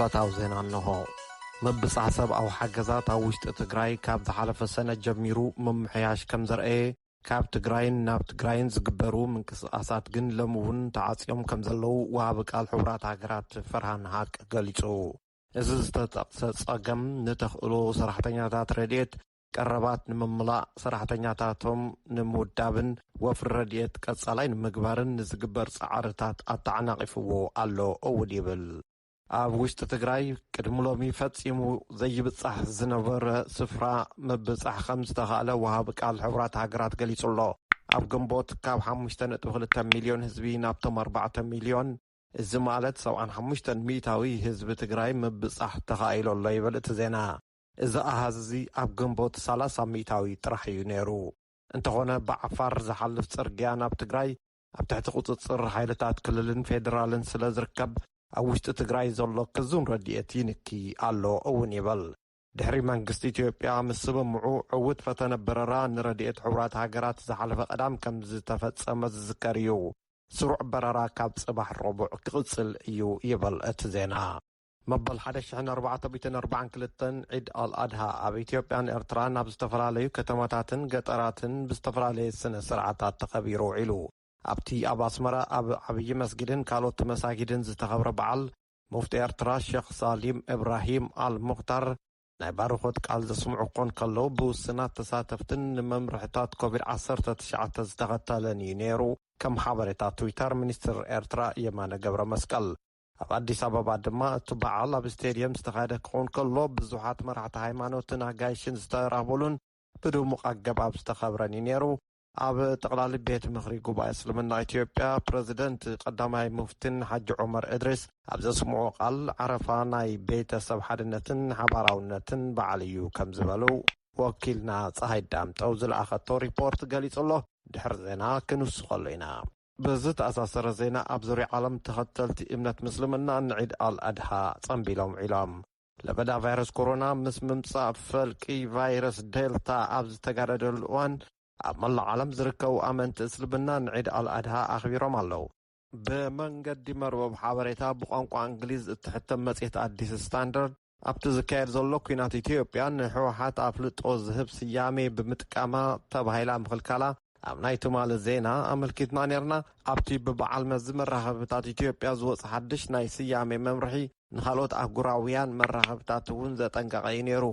ዕለታዊ ዜና እንሆ ምብጻሕ ሰብኣዊ ሓገዛት ኣብ ውሽጢ ትግራይ ካብ ዝሓለፈ ሰነድ ጀሚሩ ምምሕያሽ ከም ዘርአየ ካብ ትግራይን ናብ ትግራይን ዝግበሩ ምንቅስቓሳት ግን ሎሚ እውን ተዓጽዮም ከም ዘለዉ ወሃቢ ቃል ሕቡራት ሃገራት ፈርሃን ሃቅ ገሊጹ። እዚ ዝተጠቕሰ ጸገም ንተኽእሎ ሰራሕተኛታት ረድኤት ቀረባት ንምምላእ ሰራሕተኛታቶም ንምውዳብን ወፍሪ ረድኤት ቀጻላይ ንምግባርን ንዝግበር ጻዕርታት ኣተዓናቒፍዎ ኣሎ እውድ ይብል። ኣብ ውሽጢ ትግራይ ቅድሚ ሎሚ ፈጺሙ ዘይብጻሕ ዝነበረ ስፍራ ምብጻሕ ከም ዝተኻእለ ወሃቢ ቃል ሕቡራት ሃገራት ገሊጹ ኣሎ። ኣብ ግንቦት ካብ 5.2 ሚልዮን ህዝቢ ናብቶም 4 ሚልዮን እዚ ማለት 75 ሚእታዊ ህዝቢ ትግራይ ምብጻሕ ተኻኢሉ ኣሎ ይብል እቲ ዜና። እዚ ኣሃዝ እዚ ኣብ ግንቦት 30 ሚእታዊ ጥራሕ እዩ ነይሩ። እንተኾነ ብዓፋር ዝሓልፍ ጽርግያ ናብ ትግራይ ኣብ ትሕቲ ቁጽጽር ሓይልታት ክልልን ፌደራልን ስለ ዝርከብ ኣብ ውሽጢ ትግራይ ዘሎ ክዙን ረድኤት ይንኪ ኣሎ እውን ይብል። ድሕሪ መንግስቲ ኢትዮጵያ ምስ ስምምዑ ዕውት ፈተነ በረራ ንረድኤት ሕቡራት ሃገራት ዝሓለፈ ቀዳም ከም ዝተፈጸመ ዝዝከር እዩ። ስሩዕ በረራ ካብ ጽባሕ ረቡዕ ክቕጽል እዩ ይብል እቲ ዜና። መበል 1442 ዒድ አልአድሃ ኣብ ኢትዮጵያን ኤርትራን ኣብ ዝተፈላለዩ ከተማታትን ገጠራትን ብዝተፈላለየ ስነ ስርዓታት ተኸቢሩ ውዒሉ። ኣብቲ ኣብ ኣስመራ ኣብ ዓብዪ መስጊድን ካልኦት መሳጊድን ዝተኸብረ በዓል ሙፍቲ ኤርትራ ሼክ ሳሊም ኢብራሂም አልሙኽታር ናይ ባርኾት ቃል ዘስምዑ ኮን ከለዉ ብውስናት ተሳተፍትን ንመምርሕታት ኮቪድ-19 ዝተኸተለን እዩ ነይሩ። ከም ሓበሬታ ትዊተር ሚኒስትር ኤርትራ የማነ ገብረ መስቀል ኣብ ኣዲስ ኣበባ ድማ እቲ በዓል ኣብ ስቴድየም ዝተኻየደ ክኸውን ከሎ ብዙሓት መራሕቲ ሃይማኖትን ኣጋይሽን ዝተራኸቡሉን ብድሙቕ ኣገባብ ዝተኸብረን እዩ ነይሩ። ኣብ ጠቕላሊ ቤት ምኽሪ ጉባኤ እስልምና ኢትዮጵያ ፕረዚደንት ቀዳማይ ሙፍቲን ሓጂ ዑመር እድሪስ ኣብ ዘስምዑ ቃል ዓረፋ ናይ ቤተሰብ ሓድነትን ሓባራውነትን በዓል እዩ ከም ዝበሉ ወኪልና ፀሃይ ዳምጠው ዝለኣኸቶ ሪፖርት ገሊጹ ኣሎ። ድሕሪ ዜና ክንውስኸሉ ኢና። በዚ ተኣሳሰረ ዜና ኣብ ዙርያ ዓለም ተኸተልቲ እምነት ምስልምና ንዒድ አልአድሃ ጸንቢሎም ዒሎም ለበዳ ቫይረስ ኮሮና ምስ ምምጻእ ፈልቂ ቫይረስ ዴልታ ኣብ ዝተጋደደሉ እዋን ኣብ መላእ ዓለም ዝርከቡ ኣመንቲ እስልምና ንዒድ አልአድሃ ኣኽቢሮም ኣለዉ። ብመንገዲ መርበብ ሓበሬታ ብቋንቋ እንግሊዝ እትሕተም መጽሔት ኣዲስ ስታንዳርድ ኣብቲ ዝካየድ ዘሎ ኩናት ኢትዮጵያ ንሕወሓት ኣፍልጦ ዝህብ ስያሜ ብምጥቃማ ተባሂላ ምኽልካላ ኣብ ናይ ትማሊ ዜና ኣመልኪትና ነርና። ኣብቲ ብበዓል መዚ መራኸብታት ኢትዮጵያ ዝወፅ ሓድሽ ናይ ስያሜ መምርሒ ንኻልኦት ኣህጉራውያን መራኸብታት እውን ዘጠንቀቐ እዩ ነይሩ።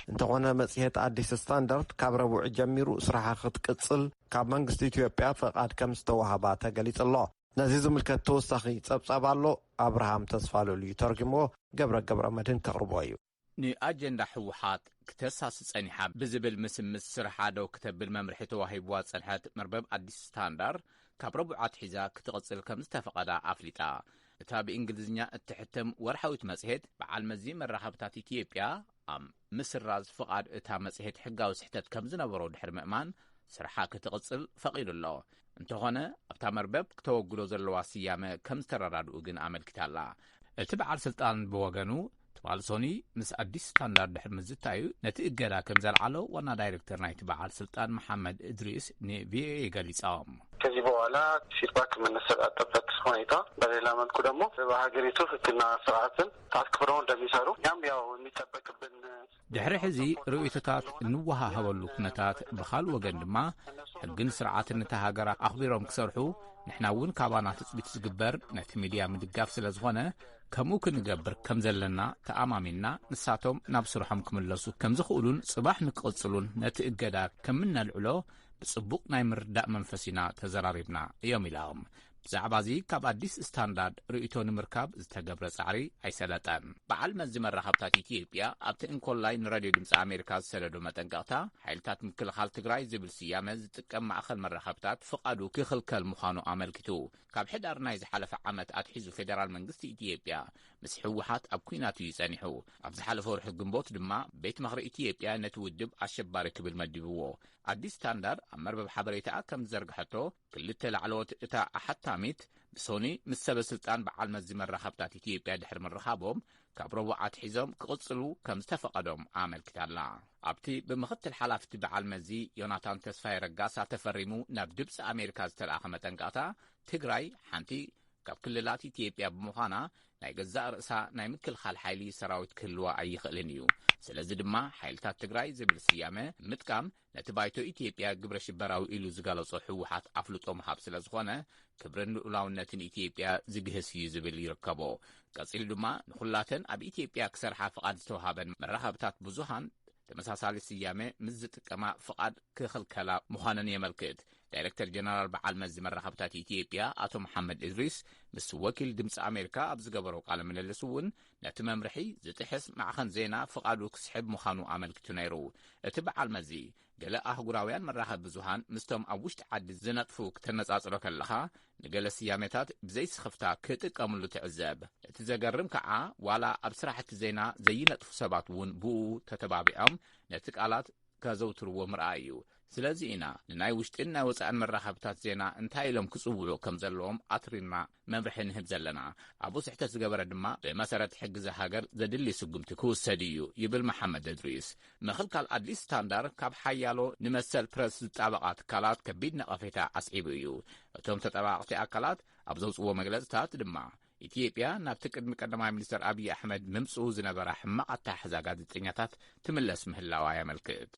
እንተኾነ መጽሔት ኣዲስ ስታንዳርድ ካብ ረቡዕ ጀሚሩ ስራሓ ክትቅጽል ካብ መንግስቲ ኢትዮጵያ ፈቃድ ከም ዝተዋህባ ተገሊጹ ኣሎ። ነዚ ዝምልከት ተወሳኺ ጸብጻብ ኣሎ። ኣብርሃም ተስፋለሉ ተርጊምዎ ገብረ መድህን ከቕርቦ እዩ። ንኣጀንዳ ሕወሓት ክተሳስ ጸኒሓ ብዝብል ምስምስ ስራሓ ደው ክተብል መምርሒ ተዋሂብዋ ጸንሐት መርበብ ኣዲስ ስታንዳርድ ካብ ረቡዓት ሒዛ ክትቕጽል ከም ዝተፈቐዳ ኣፍሊጣ። እታ ብእንግሊዝኛ እትሕተም ወርሓዊት መጽሔት በዓል መዚ መራኸብታት ኢትዮጵያ ኣብ ምስራዝ ፍቓድ እታ መጽሔት ሕጋዊ ስሕተት ከም ዝነበሮ ድሕሪ ምእማን ስራሓ ክትቕጽል ፈቒዱ ኣሎ። እንተኾነ ኣብታ መርበብ ክተወግዶ ዘለዋ ስያመ ከም ዝተረዳድኡ ግን ኣመልኪታላ። እቲ በዓል ስልጣን ብወገኑ ትባል ሶኒ ምስ አዲስ ስታንዳርድ ድሕሪ ምዝታዩ ነቲ እገዳ ከም ዘልዓሎ ዋና ዳይሬክተር ናይቲ በዓል ስልጣን መሐመድ እድሪስ ንቪኦኤ ገሊጾም። ከዚህ በኋላ ፊድባክ የምንሰጣጠበት ሁኔታ በሌላ መልኩ ደግሞ በሀገሪቱ ሕግና ስርዓትን ታስከብረው እንደሚሰሩ ያም ያው የሚጠበቅብን ድሕሪ ሕዚ ርእይቶታት እንወሃሃበሉ ኩነታት ብኻል ወገን ድማ ሕግን ስርዓትን ነታ ሃገራት ኣኽቢሮም ክሰርሑ ንሕና እውን ካባና ትጽቢት ዝግበር ነቲ ሚድያ ምድጋፍ ስለ ዝኾነ ከምኡ ክንገብር ከም ዘለና ተኣማሚና ንሳቶም ናብ ስርሖም ክምለሱ ከም ዝኽእሉን ጽባሕ ንክቕጽሉን ነቲ እገዳ ከም ምነልዕሎ ብጽቡቕ ናይ ምርዳእ መንፈሲና ተዘራሪብና እዮም ኢሎም። ብዛዕባ እዚ ካብ ኣዲስ ስታንዳርድ ርእይቶ ንምርካብ ዝተገብረ ጻዕሪ ኣይሰለጠን። በዓል መዚ መራኸብታት ኢትዮጵያ ኣብቲ እንኮላይ ንራድዮ ድምፂ ኣሜሪካ ዝሰደዶ መጠንቀቕታ ሓይልታት ምክልኻል ትግራይ ዝብል ስያመ ዝጥቀም ማእኸል መራኸብታት ፍቓዱ ክኽልከል ምዃኑ ኣመልኪቱ። ካብ ሕዳር ናይ ዝሓለፈ ዓመት ኣትሒዙ ፌደራል መንግስቲ ኢትዮጵያ ምስ ሕወሓት ኣብ ኩናት እዩ ጸኒሑ። ኣብ ዝሓለፈ ወርሒ ግንቦት ድማ ቤት ምኽሪ ኢትዮጵያ ነቲ ውድብ ኣሸባሪ ክብል መዲብዎ። ኣዲስ ስታንዳርድ ኣብ መርበብ ሓበሬታ ከም ዘርግሐቶ ክልተ ላዕለዎት እታ ኣሓታሚት ብሶኒ ምስ ሰበ ስልጣን በዓል መዚ መራኸብታት ኢትዮጵያ ድሕሪ ምርኻቦም ካብ ረቡዓት ሒዞም ክቕጽሉ ከም ዝተፈቐዶም ኣመልኪታላ። ኣብቲ ብምኽትል ሓላፍቲ በዓል መዚ ዮናታን ተስፋይ ረጋሳ ተፈሪሙ ናብ ድምፂ ኣሜሪካ ዝተለኣኸ መጠንቀቕታ ትግራይ ሓንቲ ካብ ክልላት ኢትዮጵያ ብምዃና ናይ ገዛእ ርእሳ ናይ ምክልኻል ሓይሊ ሰራዊት ክህልዋ ኣይኽእልን እዩ ስለዚ ድማ ሓይልታት ትግራይ ዝብል ስያመ ምጥቃም ነቲ ባይቶ ኢትዮጵያ ግብረ ሽበራዊ ኢሉ ዝገለጾ ሕወሓት ኣፍልጦ ምሃብ ስለ ዝኾነ ክብርን ልኡላውነትን ኢትዮጵያ ዝግህስ እዩ ዝብል ይርከቦ ቀፂሉ ድማ ንኹላተን ኣብ ኢትዮጵያ ክሰርሓ ፍቓድ ዝተውሃበን መራኸብታት ብዙሃን ተመሳሳሊ ስያመ ምስ ዝጥቀማ ፍቓድ ክኽልከላ ምዃነን የመልክት ዳይሬክተር ጀነራል በዓል መዚ መራኸብታት ኢትዮጵያ አቶ መሐመድ ኢድሪስ ምስ ወኪል ድምፂ ኣሜሪካ ኣብ ዝገበሮ ቃለ ምልልስ እውን ነቲ መምርሒ ዝጥሕስ ማዕኸን ዜና ፍቓዱ ክስሕብ ምዃኑ ኣመልኪቱ ነይሩ እቲ በዓል መዚ ገለ ኣህጉራውያን መራኸቢ ብዙሃን ምስቶም ኣብ ውሽጢ ዓዲ ዝነጥፉ ክትነጻጽሮ ከለኻ ንገለ ስያሜታት ብዘይ ስኽፍታ ክጥቀምሉ ትዕዘብ እቲ ዘገርም ከዓ ዋላ ኣብ ስራሕቲ ዜና ዘይነጥፉ ሰባት እውን ብኡ ተተባቢዖም ነቲ ቃላት ከዘውትርዎ ምርኣይ እዩ ስለዚ ኢና ንናይ ውሽጥን ናይ ወፃእን መራኸብታት ዜና እንታይ ኢሎም ክጽውዑ ከም ዘለዎም ኣትሪና መምርሒ ንህብ ዘለና ኣብኡ ስሕተት ዝገበረ ድማ ብመሰረት ሕጊ ሃገር ዘድሊ ስጉምቲ ክውሰድ እዩ ይብል መሐመድ እድሪስ ምኽልካል ኣዲስ ስታንዳርድ ካብ ሓያሎ ንመሰል ፕረስ ዝጣበቓ ትካላት ከቢድ ነቐፌታ ዓስዒቡ እዩ እቶም ተጠባቕቲ ኣካላት ኣብ ዘውፅዎ መግለጽታት ድማ ኢትዮጵያ ናብቲ ቅድሚ ቀዳማይ ሚኒስትር ኣብይ ኣሕመድ ምምጽኡ ዝነበራ ሕማቕ ኣተሓሕዛ ጋዜጠኛታት ትምለስ ምህላዋ የመልክት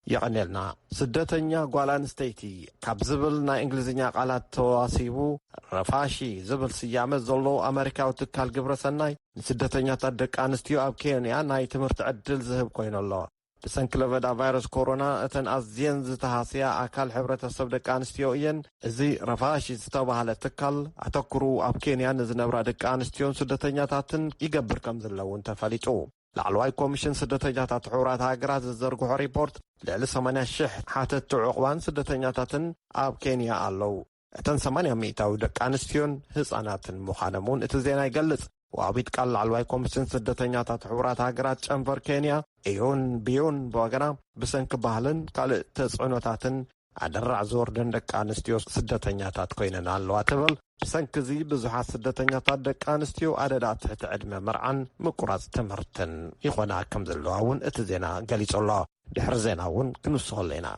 يقنلنا سدتنيا قوالان ستيتي كاب زبل نا انجليزينيا قالات تواسيبو رفاشي زبل سيامة زولو أمريكا وتكال قبرسناي سدتنيا تدك آنستيو أب كينيا ناي تمرت عدل زهب كوين الله بسنك لفدا فيروس كورونا اتن أزين زتهاسيا أكال حبرة السبدك آنستيو إين زي رفاشي ستوبها لتكال أتكرو أب كينيا نزنبرا دك آنستيو سدتنيا تاتن يقبر كم زلو انتفاليتو لعلواي كوميشن سدتنياتات حورات هاجرات الزرقو ريبورت لعل 8 شح حاتت عقوان سدتنياتاتن اب كينيا اللو اتن 800 دق انستيون هصاناتن مخانمون اتزينا يقلص وابيت قال لعلواي كوميشن سدتنياتات حورات هاجرات چنفر كينيا ايون بيون بوغنا بسنك ባህልን ካልእ ተጽዕኖታትን ኣደራዕ ዝወርደን ደቂ ኣንስትዮ ስደተኛታት ኮይነን ኣለዋ ትብል ብሰንኪ ብዙሓት ስደተኛታት ደቂ ኣንስትዮ ኣደዳ ትሕቲ ዕድመ መርዓን ምቁራጽ ትምህርትን ይኾና ከም ዘለዋ እውን እቲ ዜና ገሊጹ ኣሎ ድሕሪ ዜና እውን ክንውስኸሉ ኢና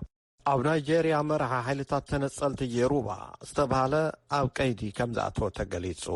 ኣብ ናይጄርያ መራሒ ሓይልታት ተነጸልቲ የሩባ ዝተባሃለ ኣብ ቀይዲ ከም ዝኣተወ ተገሊጹ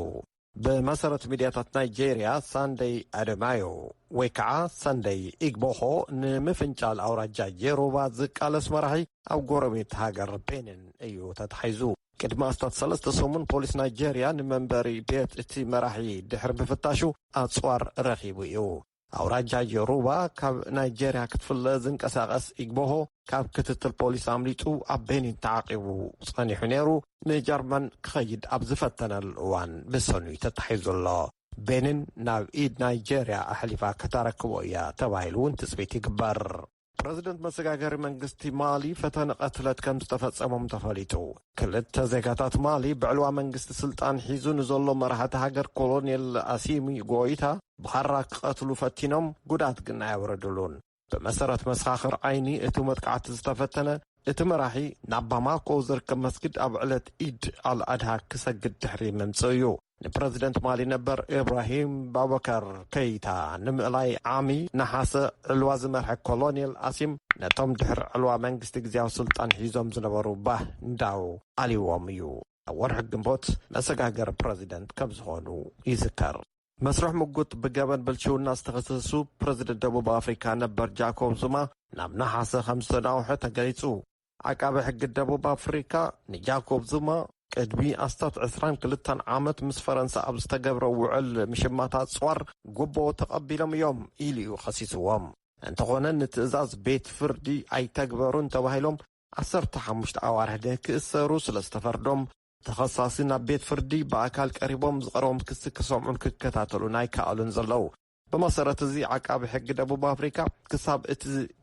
بمسارة ميدياتات نيجيريا ساندي أدمايو ويكعا ساندي إقبوخو نمفنجال أو رجا جيروبا زكال اسمرحي أو قربيت هاجر بينن أيو تتحيزو كدما استاد سلسة صومن بوليس نيجيريا نمنبري بيت اتي مراحي دحر بفتاشو أتصوار رخيبو إيو أو رجا جيروبا كاب نيجيريا كتفل زنكساقس إقبوخو كاب كتتل بوليس عمليتو أبيني تعاقبو صاني حنيرو نجرمن كخيد أبزفتنا الوان بسوني تتحيزو الله بينن ناو إيد نيجيريا أحلفا كتاركو إيا توايلون تسبيتي كبار بريزيدنت مساغاغر منغستي مالي فتن قتلت كم تفصمم تفاليتو كلت تزيغاتات مالي بعلوا منغست سلطان حيزو نزولو مرحة هاجر كولونيل أسيمي غويتا بحراك قتلو فتينم قدات قنا يوردلون بمسارة مسخاخر عيني اتو مدقعت زتفتنا اتمراحي ناباماكو زركب مسجد أبعلت إيد على أدها كسجد تحريم ممسيو البريزيدنت مالي نبر إبراهيم بابكر كيتا نمقلاي عامي نحاس علواز مرحة كولونيال أسيم نتم دحر علوا منغست جزياو سلطان حيزوم زنبرو باه نداو علي واميو ورحق جنبوت مساقاقر بريزيدنت كبزغونو يذكر مسرح مقوط بقابن بلشو الناس تخصصو بريزيدنت دبوب أفريكا نبر جاكوب زما نام نحاس 5 ناوحة تقريتو عقاب حق دبوب أفريكا نجاكوب زما قدبي أستات 22 عامت مس فرنسا أبستقبر وعل مشماتات صور قبو تقبلهم يوم إليو خسيسوهم انتقونا نتزاز بيت فردي أي تقبرون توهيلهم 15 أوار هديك السروس لاستفردهم تخصصنا بيت فردي بأكال قريبهم زقرهم كسكسوم كتاتلو نايكا أولن زلو بمسارة زي عقاب حق دبوب أفريكا كساب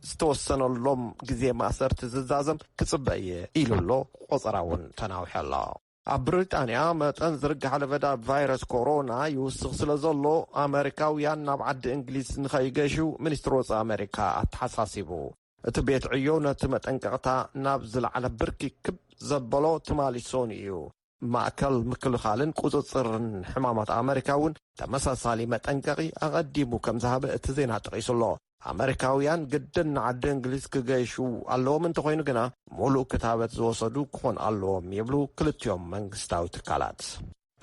استوسن اللوم جزي ما أسرت زازم كسبأي إيلو اللو وصراون تناوح الله بريطانيا متن زرق على بدا فيروس كورونا يوسخ سلازولو أمريكاويان نبعد إنجليز نخيقشو منستروس أمريكا أتحساسيبو تبيت عيونة تمتنقعتا نابزل على بركي كب زبالو تمالي سونيو ماكل مكل خالن قوزصرن حمامات أمريكاون تمساسالي متنقعي أغديمو كم ذهب اتزين هاتقيس الله أمريكاويان قدن عد إنجليز كجيشو اللوم انتو خوينو كنا مولو كتابت زوصدو كون اللوم يبلو كلت يوم منغستاو تكالات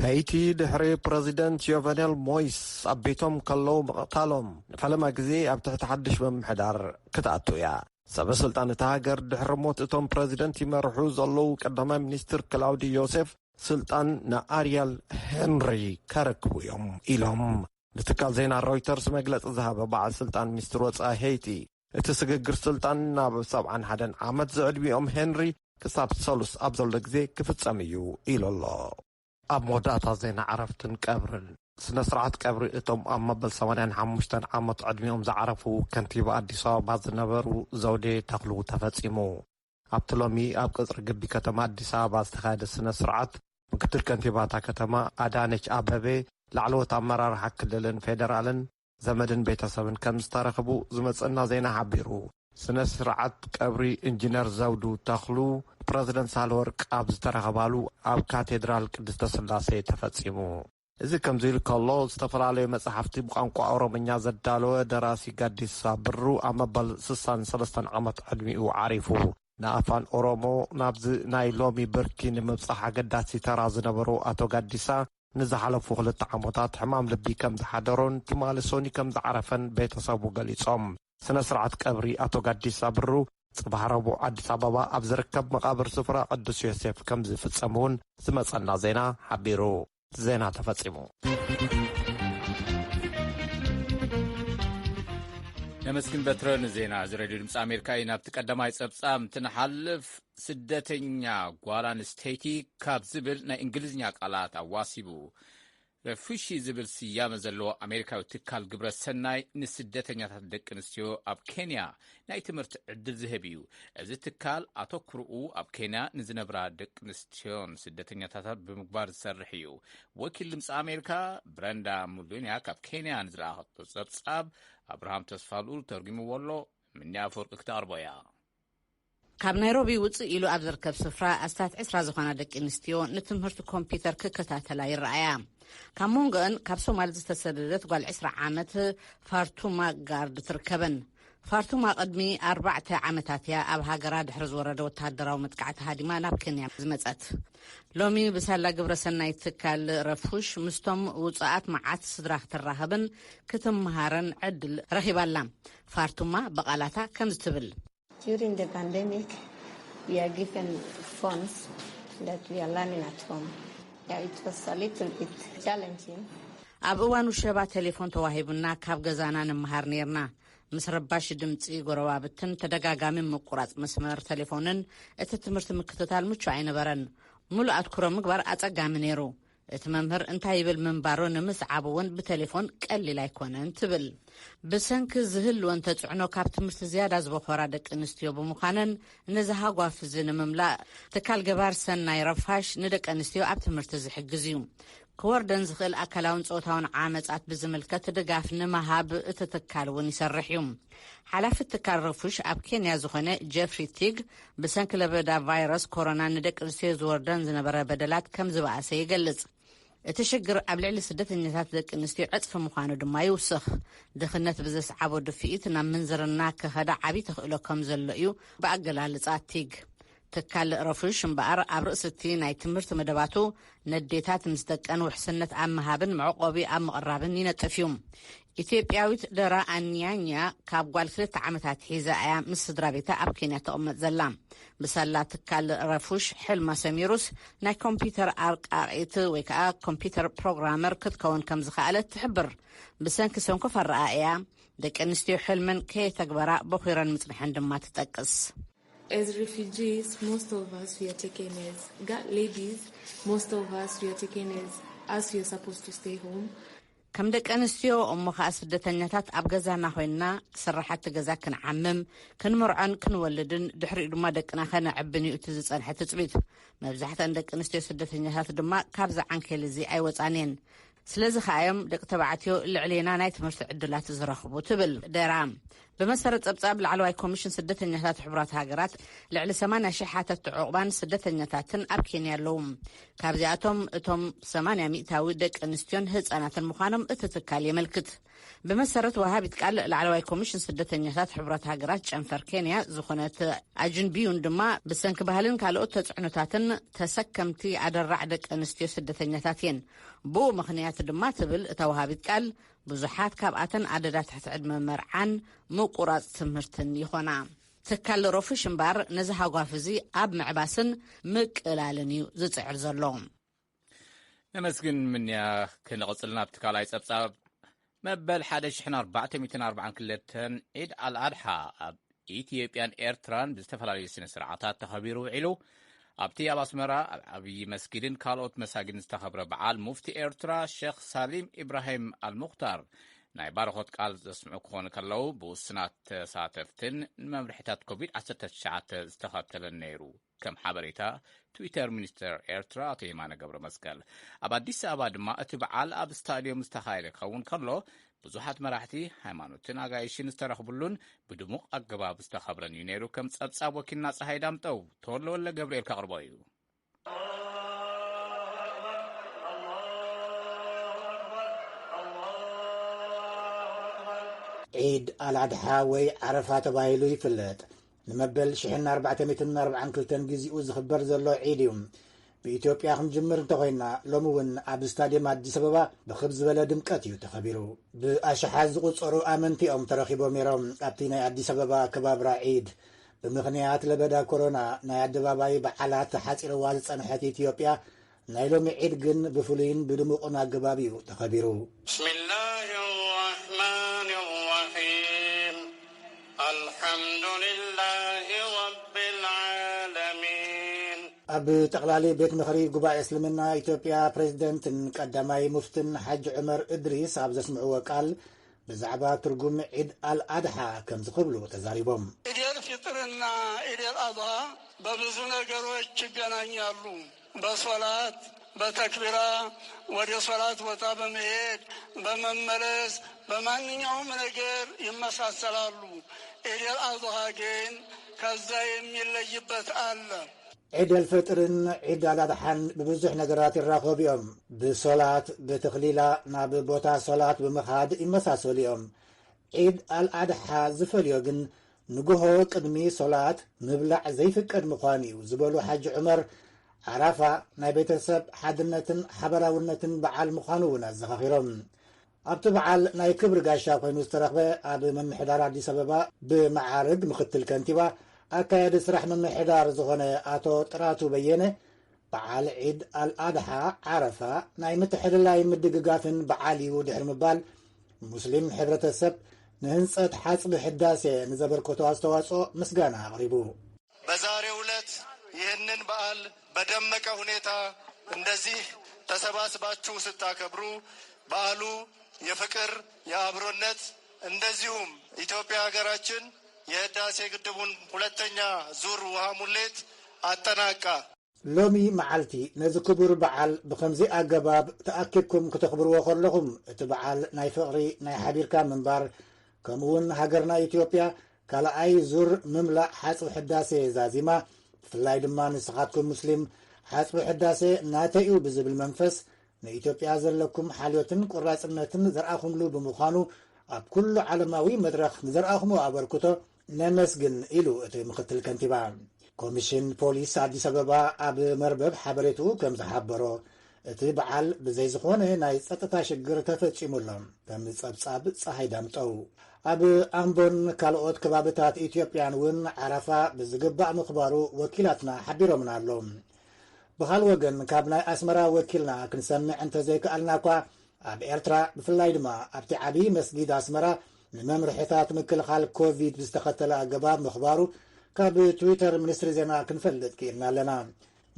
ሃይቲ ድሕሪ ፕረዚደንት ጆቨኔል ሞይስ ኣብ ቤቶም ከለዉ ምቕታሎም ንፈለማ ግዜ ኣብ ትሕቲ ሓድሽ ምምሕዳር ክትኣቱ እያ ሰበስልጣን እታ ሃገር ድሕሪ ሞት እቶም ፕረዚደንት ይመርሑ ዘለዉ ቀዳማይ ሚኒስትር ክላውዲ ዮሴፍ ስልጣን ንኣርያል ሄንሪ ከረክቡ እዮም ኢሎም ንትካል ዜና ሮይተርስ መግለፂ ዝሃበ በዓል ስልጣን ሚኒስትር ወፃኢ ሃይቲ እቲ ስግግር ስልጣን ናብ 71 ዓመት ዝዕድሚኦም ሄንሪ ክሳብ ሰሉስ ኣብ ዘሎ ግዜ ክፍጸም እዩ ኢሉ ኣሎ ኣብ መወዳእታ ዜና ዓረፍትን ቀብርን ስነ ስርዓት ቀብሪ እቶም ኣብ መበል 85 ዓመት ዕድሚኦም ዝዓረፉ ከንቲባ ኣዲስ ኣበባ ዝነበሩ ዘውዴ ተኽሉ ተፈጺሙ ኣብቲ ሎሚ ኣብ ቅጽሪ ግቢ ከተማ ኣዲስ ኣበባ ዝተኻየደ ስነ ስርዓት ምክትል ከንቲባታ ከተማ ኣዳነች ኣበቤ ላዕለዎት ኣመራርሓ ክልልን ፌደራልን ዘመድን ቤተሰብን ከም ዝተረኽቡ ዝመጽና ዜና ሓቢሩ ስነ ስርዓት ቀብሪ ኢንጂነር ዘውዱ ተኽሉ ፕረዚደንት ሳህለወርቅ ኣብ ዝተረኸባሉ ኣብ ካቴድራል ቅድስተ ስላሴ ተፈጺሙ እዚ ከምዚ ኢሉ ከሎ ዝተፈላለዩ መጽሓፍቲ ብቋንቋ ኦሮምኛ ዘዳለወ ደራሲ ጋዲሳ ብሩ ኣብ መበል 63 ዓመት ዕድሚኡ ዓሪፉ ንኣፋን ኦሮሞ ናብዚ ናይ ሎሚ ብርኪ ንምብጻሕ ኣገዳሲ ተራ ዝነበሩ ኣቶ ጋዲሳ ንዝሓለፉ 2 ዓመታት ሕማም ልቢ ከም ዝሓደሮን ትማሊ ሶኒ ከም ዝዓረፈን ቤተሰቡ ገሊጾም ስነ ስርዓት ቀብሪ ኣቶ ጋዲሳ ብሩ ጽባሕ ረቡዕ ኣዲስ ኣበባ ኣብ ዝርከብ መቃብር ስፍራ ቅዱስ ዮሴፍ ከም ዝፍጸም እውን ዝመጸና ዜና ሓቢሩ ዜና ተፈጺሙ ነመስግን በትረ ንዜና ዝሬድዮ ድምፂ ኣሜሪካ እዩ ናብቲ ቀዳማይ ጸብጻብ እንትንሓልፍ ስደተኛ ጓል ኣንስተይቲ ካብ ዝብል ናይ እንግሊዝኛ ቃላት ኣዋሲቡ ረፉሺ ዝብል ስያመ ዘለዎ ኣሜሪካዊ ትካል ግብረ ሰናይ ንስደተኛታት ደቂ ኣንስትዮ ኣብ ኬንያ ናይ ትምህርቲ ዕድል ዝህብ እዩ እዚ ትካል ኣተኩርኡ ኣብ ኬንያ ንዝነብራ ደቂ ኣንስትዮን ስደተኛታት ብምግባር ዝሰርሕ እዩ ወኪል ድምፂ ኣሜሪካ ብረንዳ ሙሉንያ ካብ ኬንያ ንዝለኣኸቶ ጸብጻብ ኣብርሃም ተስፋልኡል ተርጊምዎ ኣሎ ምንያፈወርቂ ክተቕርቦ እያ ካብ ናይሮቢ ውፅእ ኢሉ ኣብ ዝርከብ ስፍራ ኣስታት 20 ዝኾና ደቂ ኣንስትዮ ንትምህርቲ ኮምፒተር ክከታተላ ይረኣያ ካብ ሞንጎአን ካብ ሶማሊ ዝተሰደደት ጓል 20 ዓመት ፋርቱማ ጋርድ ትርከበን ፋርቱማ ቅድሚ 4 ዓመታት እያ ኣብ ሃገራ ድሕሪ ዝወረደ ወተሃደራዊ መጥቃዕቲ ሃዲማ ናብ ኬንያ ዝመፀት ሎሚ ብሳላ ግብረ ሰናይ ትካል ረፉሽ ምስቶም ውፅኣት መዓት ስድራ ክትራኸብን ክትመሃረን ዕድል ረኺባላ ፋርቱማ በቃላታ ከም ዝትብል During the pandemic, we are given phones that we are learning at home. Yeah, it was a little bit challenging. ኣብ እዋኑ ሸባ ቴሌፎን ተዋሂቡና ካብ ገዛና ንምሃር ነርና ምስ ረባሽ ድምፂ ጎረባብትን ተደጋጋሚ ምቁራጽ መስመር ቴሌፎንን እቲ ትምህርቲ ምክትታል ምቹ ኣይነበረን ሙሉ ኣትኩሮ ምግባር ኣጸጋሚ ነይሩ እቲ መምህር እንታይ ይብል ምንባሮ ንምስዓብውን ብቴሌፎን ቀሊል ኣይኮነን ትብል ብሰንኪ ዝህልወን ተጽዕኖ ካብ ትምህርቲ ዝያዳ ዝበኮራ ደቂ ኣንስትዮ ብምዃነን ነዚ ሃጓፍ እዚ ንምምላእ ትካል ገባር ሰናይ ረፋሽ ንደቂ ኣንስትዮ ኣብ ትምህርቲ ዝሕግዝ እዩ ክወርደን ዝኽእል ኣካላውን ጾታውን ዓመጻት ብዝምልከት ድጋፍ ንምሃብ እቲ ትካል እውን ይሰርሕ እዩ ሓላፊ ትካል ረፉሽ ኣብ ኬንያ ዝኾነ ጀፍሪ ቲግ ብሰንኪ ለበዳ ቫይረስ ኮሮና ንደቂ ኣንስትዮ ዝወርደን ዝነበረ በደላት ከም ዝበኣሰ ይገልጽ እቲ ሽግር ኣብ ልዕሊ ስደተኛታት ደቂ ኣንስትዮ ዕፅፊ ምዃኑ ድማ ይውስኽ ድኽነት ብዘስዓቦ ድፍኢት ናብ ምንዝርና ክኸዳ ዓብዪ ተኽእሎ ከም ዘሎ እዩ ብኣገላልጻ ቲግ ትካል ረፉሽ እምበኣር ኣብ ርእሲ እቲ ናይ ትምህርቲ መደባቱ ነዴታት ምስ ደቀን ውሕስነት ኣብ ምሃብን መዕቆቢ ኣብ ምቕራብን ይነጥፍ እዩ ኢትዮጵያዊት ደራ ኣንያኛ ካብ ጓል 2 ዓመታት ሒዛ እያ ምስ ስድራ ቤታ ኣብ ኬንያ ተቐመጥ ዘላ ብሳላ ትካል ረፉሽ ሕልማ ሰሚሩስ ናይ ኮምፒተር ኣርቃቂት ወይ ከዓ ኮምፒተር ፕሮግራመር ክትከውን ከም ዝኽኣለት ትሕብር ብሰንኪ ሰንኮፍ ኣረኣእያ ደቂ ኣንስትዮ ሕልመን ከየተግበራ በኺረን ምጽንሐን ድማ ትጠቅስ As refugees, most of us we are taken as ladies. Most of us we are taken as we are supposed to stay home. ከም ደቂ ኣንስትዮ እሞ ከዓ ስደተኛታት ኣብ ገዛና ኮይንና ስራሓት ገዛ ክንዓምም ክንምርዖን ክንወልድን ድሕሪኡ ድማ ደቅና ከነዕብን እዩ እቲ ዝጸንሐ ትጽቢት መብዛሕትአን ደቂ ኣንስትዮ ስደተኛታት ድማ ካብዚ ዓንኬል እዚ ኣይወፃንየን ስለዚ ከኣዮም ደቂ ተባዕትዮ ልዕሌና ናይ ትምህርቲ ዕድላት ዝረኽቡ ትብል ደራ بمسرت ጸብጻብ ላዕለዋይ ኮሚሽን ስደተኛታት ሕቡራት ሃገራት ልዕሊ 80,000 ሓተት ዕቑባን ስደተኛታትን ኣብ ኬንያ ኣለዉ። ካብዚኣቶም እቶም 80 ሚእታዊ ደቂ ኣንስትዮን ህፃናትን ምዃኖም እቲ ትካል የመልክት። بمسرت وهابت قال العلوي كوميشن سدتنيات حبرات هاجرات ጨንፈር ኬንያ ዝኾነት አጅንቢዩን ድማ ብሰንኪ ባህልን ካልኦት ተጽዕኖታትን ተሰከምቲ ኣደራዕ ደቂ ኣንስትዮ ስደተኛታትን ብኡ ምኽንያት ድማ ትብል እታ ወሃቢት ቃል ብዙሓት ካብኣተን ኣደዳት ትሕቲ ዕድመ መርዓን ምቁራጽ ትምህርትን ይኾና። ትካል ሮፊሽ እምበር ነዚ ሃጓፍ እዚ ኣብ ምዕባስን ምቅላልን እዩ ዝጽዕር ዘሎ። ነመስግን ምንያ ክንቕጽልና ብትካላይ ጸብጻብ مبل 1442 عيد الأضحى إثيوبيان إيرتران بزتفلالي سنة سرعاتات تخبيرو علو أبتي أباسمرا أبي مسجدين كالوت مساجين استخبر بعال مفتي إيرترا الشيخ سالم إبراهيم المختار نايبار خود قال اسمعو كون كلو بوسنات ساتفتن ممرحتات كوفيد 19 استخبت للنيرو كم حبريتا تويتر مينستر إيرترا تيمانا قبر مسكال أبا ديس أبا دما أتبعال أب ستاديوم استخايل كون كلو بزوحات مراحتي هايمانوتن أغايشين استرخبلون بدموق أقباب استخبرن ينيرو كم تصاب وكينا صحي دامتو تولو ولا قبريل كغربايو عيد الأضحى وي عرفات بايلو يفلت نمبل شحنا 442 جزء زخبر زلو عيديوم بإثيوبيا خنجمر انتغينا لومون أب ستاديوم أديس أبابا بخبز بلا دمكاتيو تخبيرو بأشحاز قصرو آمنتي أم ترخيبو ميروم أبتينا أديس أبابا كبابرا عيد بمغنيات لبدا كورونا نايد باباي بحالات حاسر وازس أنحات إثيوبيا نايلوم عيد جن بفلين بدموقنا قبابيو تخبيرو بسم الله الرحمن الرحيم الحمد لله رب العالمين أب تقلالي بيت مخري قباء إسلامنا إثيوبيا بريزيدنت قدامي مفتن حج عمر إدريس عبز اسمعوا وقال بزعبا ترقم عيد الأضحى كم زقبلو تزاريبهم عيد الفطرنا عيد الأضحى ببزونا قروش جنان يالو بصلاة بتكبيرا ودي صلاة وطاب مهيد بمملس بمانيهم نجر يمساسلالو عيد الأضحى جين كذا يميلجبت الله عيد الفطر عيد الأضحى ببزح نجرات الراقب يوم بصلاة بتخليلا ناب بوتا صلاة بمخاد يمساسل يوم عيد الأضحى زفل يوجن نجوه قدمي صلاة مبلع زي فكر مقاني وزبلو حج عمر عرفة نايبيتسب حدنتن حبراونتن بعال مخانونا الزخاخيرهم أبتبعال ناي كبر قاشا قوينو استرخبه أب من محدار عديس أبابا بمعارض مختل كنتبا أكايد سرح من محدار زغنة آتو تراتو بيينه بعال عيد الأضحى عرفة ناي متحد الله يمدق قافن بعالي ودحر مبال مسلم حبرة السب نهنسة حاسب حداسة نزبر كوتو استواسو مسقانا غريبو بزاري ولت ይህንን በዓል በደመቀ ሁኔታ እንደዚህ ተሰባስባችሁ ስታከብሩ በዓሉ የፍቅር የአብሮነት እንደዚሁም ኢትዮጵያ ሀገራችን የህዳሴ ግድቡን ሁለተኛ ዙር ውሃ ሙሌት አጠናቃ ሎሚ መዓልቲ ነዚ ክቡር በዓል ብከምዚ ኣገባብ ተኣኪብኩም ክትኽብርዎ ከለኹም እቲ በዓል ናይ ፍቕሪ ናይ ሓቢርካ ምንባር ከምኡውን ሃገርና ኢትዮጵያ ካልኣይ ዙር ምምላእ ሓፅቢ ሕዳሴ ዛዚማ ፍላይ ድማ ንስኻትኩም ሙስሊም ሓፅቢ ሕዳሴ ናተዩ ብዝብል መንፈስ ንኢትዮጵያ ዘለኩም ሓልዮትን ቁራጽነትን ዘርአኹምሉ ብምዃኑ ኣብ ኩሉ ዓለማዊ መድረኽ ንዘርአኹሞ ኣበርክቶ ነመስግን ኢሉ እቲ ምክትል ከንቲባ ኮሚሽን ፖሊስ ኣዲስ ኣበባ ኣብ መርበብ ሓበሬቱ ከም ዝሓበሮ እቲ በዓል ብዘይ ዝኾነ ናይ ጸጥታ ሽግር ተፈጺሙሎም ከም ጸብጻብ ፀሓይ ዳምጠው ኣብ ኣምቦን ካልኦት ከባብታት ኢትዮጵያን እውን ዓረፋ ብዝግባእ ምኽባሩ ወኪላትና ሓቢሮምና ኣሎም ብኻል ወገን ካብ ናይ ኣስመራ ወኪልና ክንሰምዕ እንተዘይከኣልና እኳ ኣብ ኤርትራ ብፍላይ ድማ ኣብቲ ዓብዪ መስጊድ ኣስመራ ንመምርሒታት ምክልኻል ኮቪድ ብዝተኸተለ ኣገባብ ምኽባሩ ካብ ትዊተር ሚኒስትሪ ዜና ክንፈልጥ ክኢልና ኣለና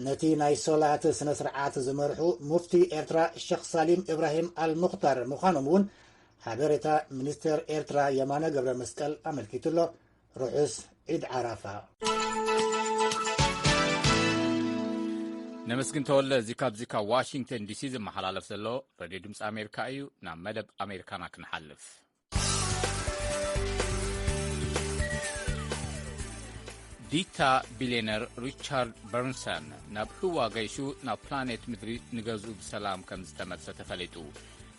ነቲ ናይ ሶላት ስነ ስርዓት ዝመርሑ ሙፍቲ ኤርትራ ሼክ ሳሊም ኢብራሂም አልሙኽታር ምዃኖም እውን ሓበሬታ ሚኒስትር ኤርትራ የማነ ገብረ መስቀል ኣመልኪቱሎ ርሑስ ዒድ ዓራፋ ነመስግን ተወለ እዚ ካብዚ ካብ ዋሽንግተን ዲሲ ዝመሓላለፍ ዘሎ ሬድዮ ድምፂ ኣሜሪካ እዩ ናብ መደብ ኣሜሪካና ክንሓልፍ ዲታ ቢልዮነር ሪቻርድ በርንሰን ናብ ህዋ ገይሹ ናብ ፕላኔት ምድሪ ንገዝኡ ብሰላም ከም ዝተመልሰ ተፈሊጡ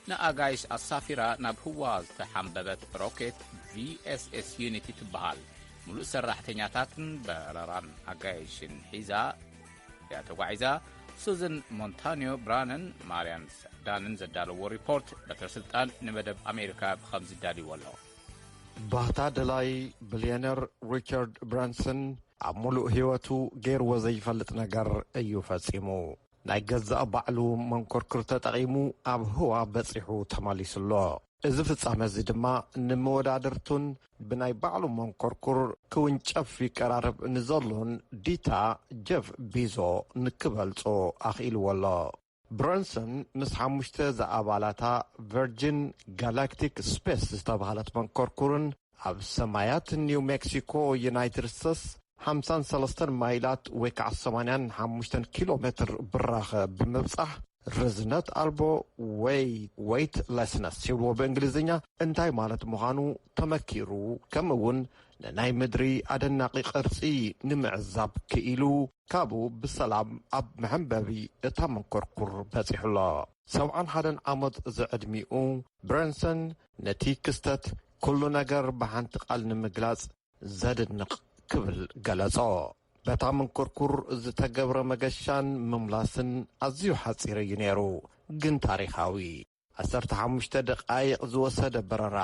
ንኣጋይሽ ኣሳፊራ ናብ ህዋ ዝተሓንበበት ሮኬት ቪኤስኤስ ዩኒቲ ትበሃል ሙሉእ ሰራሕተኛታትን በረራን ኣጋይሽን ሒዛ እያ ተጓዒዛ ሱዘን ሞንታኒዮ ብራነን ማርያን ዳንን ዘዳለዎ ሪፖርት በትረስልጣን ንመደብ ኣሜሪካ ብኸምዚ ዳልይዎ ኣሎ ባህታ ደላይ ቢልዮነር ሪቻርድ ብራንሰን ኣብ ሙሉእ ህይወቱ ገይርዎ ዘይፈልጥ ነገር እዩ ፈጺሙ ናይ ገዛእ ባዕሉ መንኰርኩር ተጠቒሙ ኣብ ህዋ በጺሑ ተመሊሱሎ እዚ ፍጻመ እዚ ድማ ንመወዳድርቱን ብናይ ባዕሉ መንኰርኩር ክውንጨፍ ይቀራርብ ንዘሎን ዲታ ጀፍ ቢዞ ንክበልጾ ኣኽኢልዎ ኣሎ ብራንሰን ምስ 5 ዘኣባላታ ቨርጂን ጋላክቲክ ስፔስ ዝተባህለት መንኰርኩርን ኣብ ሰማያት ኒው ሜክሲኮ ዩናይትድ ስቴትስ 53 ማይላት ወይ ከዓ 85 ኪሎ ሜትር ብራኸ ብምብጻሕ ርዝነት ኣልቦ ዌይት ለስነስ ይብልዎ ብእንግሊዝኛ እንታይ ማለት ምዃኑ ተመኪሩ ከምኡውን ንናይ ምድሪ ኣደናቂ ቅርፂ ንምዕዛብ ክኢሉ ካብኡ ብሰላም ኣብ መሐንበቢ እታ መንኰርኩር በጺሑሎ 71 ዓመት ዝዕድሚኡ ብራንሰን ነቲ ክስተት ኩሉ ነገር ብሓንቲ ቃል ንምግላጽ ዘድንቕ ክብል ገለጾ በታ መንኰርኩር ዝተገብረ መገሻን ምምላስን ኣዝዩ ሓጺር እዩ ነይሩ ግን ታሪኻዊ 15 ደቃይቕ ዝወሰደ በረራ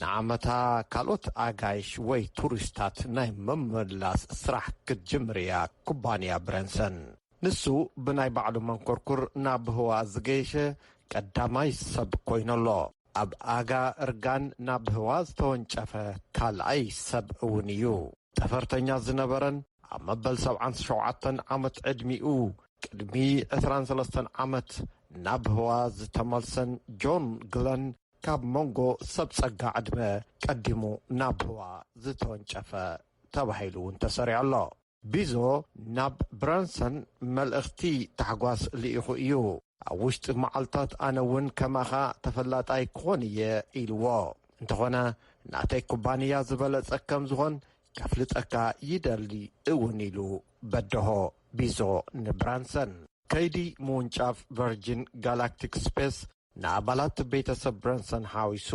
ንዓመታ ካልኦት ኣጋይሽ ወይ ቱሪስታት ናይ መመላስ ስራሕ ክትጅምር እያ ኩባንያ ብራንሰን ንሱ ብናይ ባዕሉ መንኰርኩር ናብ ህዋ ዝገየሸ ቀዳማይ ሰብ ኮይኑሎ ኣብ ኣጋ እርጋን ናብ ህዋ ዝተወንጨፈ ካልኣይ ሰብ እውን እዩ ጠፈርተኛ ዝነበረን ኣብ መበል 77 ዓመት ዕድሚኡ ቅድሚ 23 ዓመት ናብ ህዋ ዝተመልሰን ጆን ግለን ካብ መንጎ ሰብ ጸጋ ዕድመ ቀዲሙ ናብ ህዋ ዝተወንጨፈ ተባሂሉ እውን ተሰሪዑ ኣሎ ቢዞ ናብ ብራንሰን መልእኽቲ ታሕጓስ ልኢኹ እዩ ኣብ ውሽጢ መዓልታት ኣነ እውን ከማኻ ተፈላጣይ ክኾን እየ ኢልዎ እንተኾነ ናተይ ኩባንያ ዝበለጸ ከም ዝኾን ከፍልጠካ ይደሊ እውን ኢሉ በድሆ ቢዞ ንብራንሰን ከይዲ ምውንጫፍ ቨርጂን ጋላክቲክ ስፔስ ንኣባላት ቤተሰብ ብራንሰን ሓዊሱ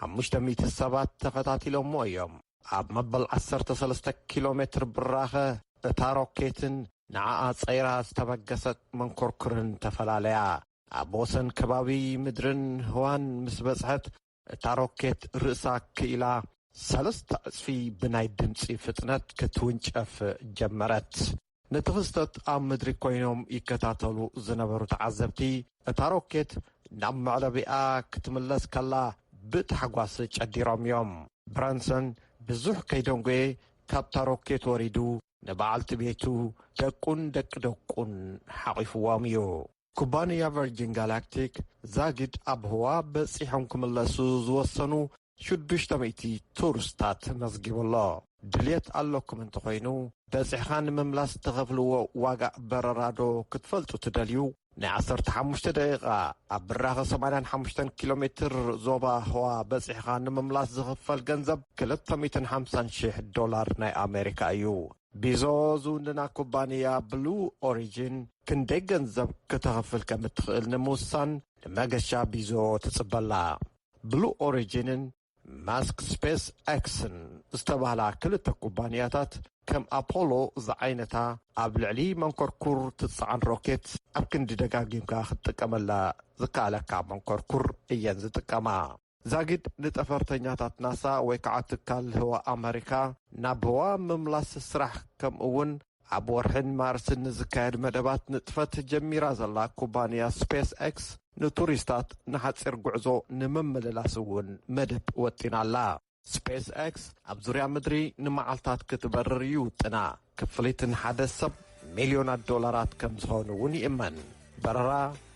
500 ሰባት ተኸታቲሎሞ እዮም ኣብ መበል 13 ኪሎ ሜትር ብራኸ እታ ሮኬትን ንዓኣ ጸይራ ዝተበገሰት መንኰርኩርን ተፈላለያ ኣብ ወሰን ከባቢ ምድርን ህዋን ምስ በጽሐት እታ ሮኬት ርእሳ ክኢላ 3 እጽፊ ብናይ ድምፂ ፍጥነት ክትውንጨፍ ጀመረት ነቲ ክስተት ኣብ ምድሪ ኮይኖም ይከታተሉ ዝነበሩ ተዓዘብቲ እታ ሮኬት ናብ መዕለቢኣ ክትምለስ ከላ ብታሕጓስ ጨዲሮም እዮም ብራንሰን ብዙሕ ከይደንጎየ ካብታ ሮኬት ወሪዱ ንበዓልቲ ቤቱ ደቁን ደቂ ደቁን ሓቒፍዎም እዩ ኩባንያ ቨርጂን ጋላክቲክ ዛጊድ ኣብ ህዋ በጺሖም ክምለሱ ዝወሰኑ 600 ቱሪስታት መዝጊቡሎ ድልየት ኣለኩም እንተኾይኑ በጺሕኻ ንምምላስ ተኸፍልዎ ዋጋእ በረራዶ ክትፈልጡ ትደልዩ ናይ 15 ደቂቓ ኣብ ብራኸ 85 ኪሎ ሜትር ዞባ ህዋ በጺሕኻ ንምምላስ ዝኽፈል ገንዘብ $250,000 ናይ ኣሜሪካ እዩ ቢዞ ዝውንና ኩባንያ ብሉ ኦሪጅን ክንደይ ገንዘብ ከተኸፍል ከም እትኽእል ንምውሳን ንመገሻ ቢዞ ትጽበላ ብሉ ኦሪጅንን ማስክ ስፔስ ኤክስን ዝተባህላ ክልተ ኩባንያታት ከም ኣፖሎ ዝዓይነታ ኣብ ልዕሊ መንኰርኩር ትጽዓን ሮኬት ኣብ ክንዲ ደጋጊምካ ክትጥቀመላ ዝከኣለካ መንኰርኩር እየን ዝጥቀማ ዛጊድ ንጠፈርተኛታት ናሳ ወይ ከዓ ትካል ህዋ ኣሜሪካ ናብ ህዋ ምምላስ ስራሕ ከምኡውን ኣብ ወርሕን ማርስን ዝካየድ መደባት ንጥፈት ጀሚራ ዘላ ኩባንያ ስፔስ ኤክስ ንቱሪስታት ንሓፂር ጉዕዞ ንምምልላስ እውን መደብ ወጢናላ ስፔስ ኤክስ ኣብ ዙርያ ምድሪ ንመዓልታት ክትበርር እዩ ጥና ክፍሊትን ሓደ ሰብ $1,000,000 ከም ዝኾኑ እውን ይእመን በረራ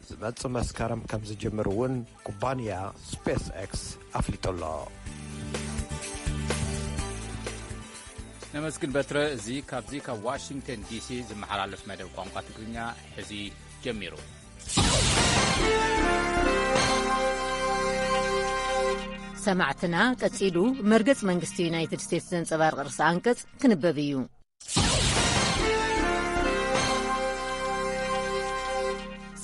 ዝመጽእ መስከረም ከም ዝጅምር እውን ኩባንያ ስፔስ ኤክስ ኣፍሊጡሎ ነመስግን በትረ እዚ ካብዚ ካብ ዋሽንግተን ዲሲ ዝመሓላለፍ መደብ ቋንቋ ትግርኛ ሕዚ ጀሚሩ ሰማዕትና ቀጺሉ መርገጽ መንግስቲ ዩናይትድ ስቴትስ ዘንጸባርቕ ርእሲ አንቀጽ ክንበብ እዩ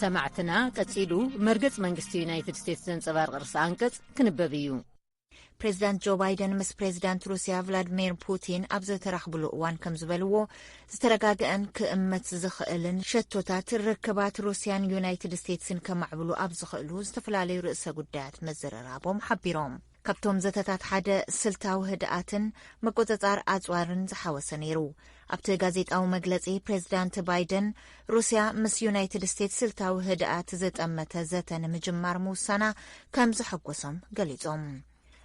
ሰማዕትና ቀጺሉ መርገጽ መንግስቲ ዩናይትድ ስቴትስ ዘንጸባርቕ ርእሲ አንቀጽ ክንበብ እዩ። ፕሬዚዳንት ጆ ባይደን ምስ ፕሬዚዳንት ሩስያ ቭላድሚር ፑቲን ኣብ ዝተራኽብሉ እዋን ከም ዝበልዎ ዝተረጋግአን ክእመት ዝኽእልን ሸቶታት ርክባት ሩስያን ዩናይትድ ስቴትስን ከማዕብሉ ኣብ ዝኽእሉ ዝተፈላለዩ ርእሰ ጉዳያት መዘረራቦም ሓቢሮም። ካብቶም ዘተታት ሓደ ስልታዊ ህድኣትን መቆጻጻር ኣጽዋርን ዝሓወሰ ነይሩ። ኣብቲ ጋዜጣዊ መግለጺ ፕሬዚዳንት ባይደን ሩስያ ምስ ዩናይትድ ስቴትስ ስልታዊ ህድኣት ዘጠመተ ዘተ ንምጅማር ምውሳና ከም ዘሐጐሶም ገሊጾም።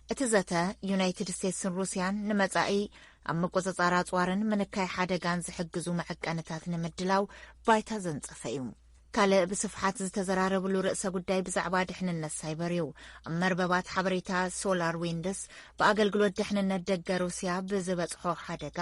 እቲ ዘተ ዩናይትድ ስቴትስን ሩስያን ንመጻኢ ኣብ መቆጻጻር ኣጽዋርን ምንካይ ሓደጋን ዝሕግዙ መዐቀንታት ንምድላው ባይታ ዘንጸፈ እዩ። ካልእ ብስፍሓት ዝተዘራረብሉ ርእሰ ጉዳይ ብዛዕባ ድሕንነት ሳይበር እዩ። ኣብ መርበባት ሓበሬታ ሶላር ዊንድስ ብኣገልግሎት ድሕንነት ደገ ሩስያ ብዝበጽሖ ሓደጋ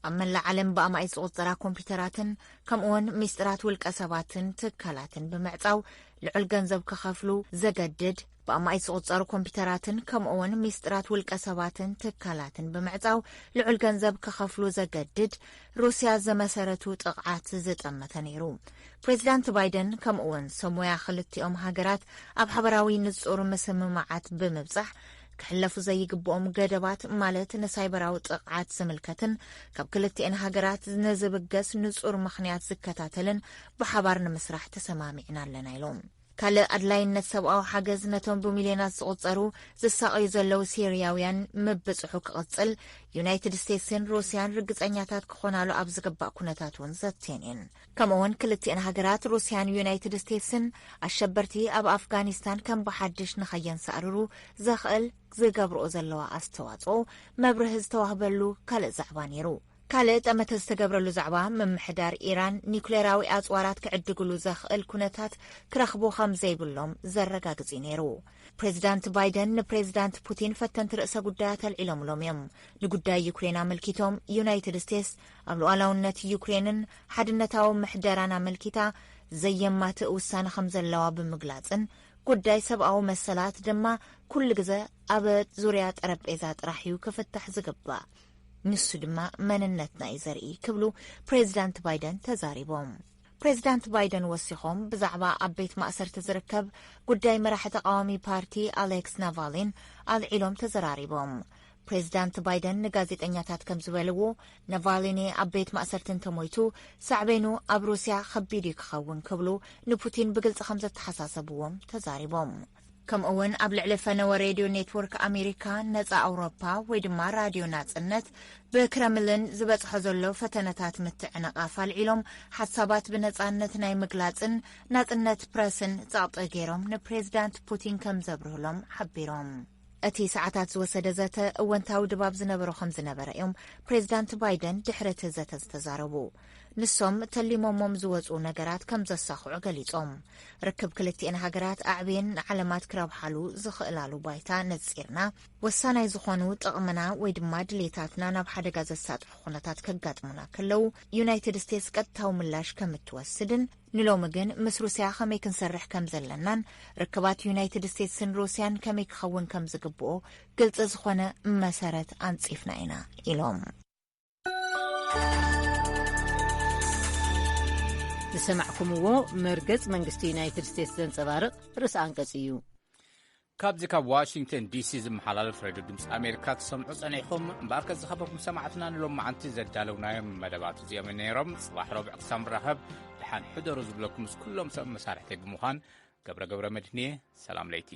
ኣብ መላእ ዓለም ብኣማይ ዝቝጸራ ኮምፒዩተራትን ከምኡውን ሚስጥራት ውልቀ ሰባትን ትካላትን ብምዕጻው ልዑል ገንዘብ ክኸፍሉ ዘገድድ ብኣማይ ዝቝጸሩ ኮምፒዩተራትን ከምኡውን ሚስጥራት ውልቀ ሰባትን ትካላትን ብምዕጻው ልዑል ገንዘብ ክኸፍሉ ዘገድድ ሩስያ ዘመሰረቱ ጥቕዓት ዝጠመተ ነይሩ። ፕሬዚዳንት ባይደን ከምኡውን ሰሞያ ክልቲኦም ሃገራት ኣብ ሓበራዊ ንጹር ምስምማዓት ብምብጻሕ ክሕለፉ ዘይግብኦም ገደባት ማለት ንሳይበራዊ ጥቕዓት ዝምልከትን ካብ ክልቲአን ሃገራት ንዝብገስ ንጹር ምኽንያት ዝከታተልን ብሓባር ንምስራሕ ተሰማሚዕና ኣለና ኢሎም። ካልእ ኣድላይነት ሰብኣዊ ሓገዝ ነቶም ብሚልዮናት ዝቝጸሩ ዝሳቐዩ ዘለዉ ሲርያውያን ምብጽሑ ክቕጽል ዩናይትድ ስቴትስን ሩስያን ርግጸኛታት ክኾናሉ ኣብ ዝግባእ ኩነታት እውን ዘትየን እየን። ከምኡውን ክልቲአን ሃገራት ሩስያን ዩናይትድ ስቴትስን ኣሸበርቲ ኣብ ኣፍጋኒስታን ከም ብሓድሽ ንኸየንሳዕርሩ ዘኽእል ዝገብርኦ ዘለዋ ኣስተዋጽኦ መብርህ ዝተዋህበሉ ካልእ ዛዕባ ነይሩ። ካልእ ጠመተ ዝተገብረሉ ዛዕባ ምምሕዳር ኢራን ኒውክሌራዊ ኣጽዋራት ክዕድግሉ ዘኽእል ኩነታት ክረኽቡ ከም ዘይብሎም ዘረጋግጺ ነይሩ። ፕሬዚዳንት ባይደን ንፕሬዚዳንት ፑቲን ፈተንቲ ርእሰ ጉዳያት ኣልዒሎምሎም እዮም። ንጉዳይ ዩክሬን ኣመልኪቶም ዩናይትድ ስቴትስ ኣብ ሉዓላውነት ዩክሬንን ሓድነታዊ ምሕደራን ኣመልኪታ ዘየማትእ ውሳነ ከም ዘለዋ ብምግላጽን ጉዳይ ሰብኣዊ መሰላት ድማ ኩሉ ግዜ ኣብ ዙርያ ጠረጴዛ ጥራሕ እዩ ክፍታሕ ዝግባእ ንሱ ድማ መንነትና እዩ ዘርኢ ክብሉ ፕሬዚዳንት ባይደን ተዛሪቦም። ፕሬዚዳንት ባይደን ወሲኾም ብዛዕባ ኣብ ቤት ማእሰርቲ ዝርከብ ጉዳይ መራሒ ተቃዋሚ ፓርቲ ኣሌክስ ናቫሊን ኣልዒሎም ተዘራሪቦም። ፕሬዚዳንት ባይደን ንጋዜጠኛታት ከም ዝበልዎ ናቫሊኒ ኣብ ቤት ማእሰርቲ እንተሞይቱ ሳዕቤኑ ኣብ ሩስያ ከቢድ እዩ ክኸውን ክብሉ ንፑቲን ብግልፂ ከም ዘተሓሳሰብዎም ተዛሪቦም። ከምኡውን ኣብ ልዕሊ ፈነወ ሬድዮ ኔትወርክ ኣሜሪካ ነጻ ኣውሮፓ ወይ ድማ ራድዮ ናጽነት ብክረምልን ዝበጽሖ ዘሎ ፈተነታት ምትዕንቓፍ ኣልዒሎም ሓሳባት ብነጻነት ናይ ምግላጽን ናጽነት ፕረስን ጸቕጢ ገይሮም ንፕሬዚዳንት ፑቲን ከም ዘብርህሎም ሓቢሮም። እቲ ሰዓታት ዝወሰደ ዘተ እወንታዊ ድባብ ዝነበሮ ከም ዝነበረ እዮም ፕሬዚዳንት ባይደን ድሕሪ እቲ ዘተ ዝተዛረቡ። ንሶም ተሊሞሞም ዝወፁ ነገራት ከም ዘሳኽዑ ገሊጾም ርክብ ክልቲአን ሃገራት ኣዕብየን ዓለማት ክረብሓሉ ዝኽእላሉ ባይታ ነጺርና ወሳናይ ዝኾኑ ጥቕምና ወይ ድማ ድሌታትና ናብ ሓደጋ ዘሳጥሑ ኩነታት ከጋጥሙና ከለው ዩናይትድ ስቴትስ ቀጥታዊ ምላሽ ከም እትወስድን ንሎሚ ግን ምስ ሩስያ ከመይ ክንሰርሕ ከም ዘለናን ርክባት ዩናይትድ ስቴትስን ሩስያን ከመይ ክኸውን ከም ዝግብኦ ግልጽ ዝኾነ መሰረት ኣንጺፍና ኢና ኢሎም። ዝሰማዕኩምዎ መርገጽ መንግስቲ ዩናይትድ ስቴትስ ዘንጸባርቕ ርእሲ አንቀጽ እዩ። ካብዚ ካብ ዋሽንግተን ዲሲ ዝመሓላለፍ ሬድዮ ድምፂ ኣሜሪካ ትሰምዑ ጸኒሕኩም እምበኣር ከዝኸበርኩም ሰማዕትና ንሎም መዓንቲ ዘዳለውናዮም መደባት እዚኦም ነይሮም። ጽባሕ ረቡዕ ክሳብ ንራኸብ ድሓን ሕደሩ ዝብለኩም ምስ ኩሎም ሰብ መሳርሕቲ ብምዃን ገብረ መድህንየ ሰላም ለይቲ።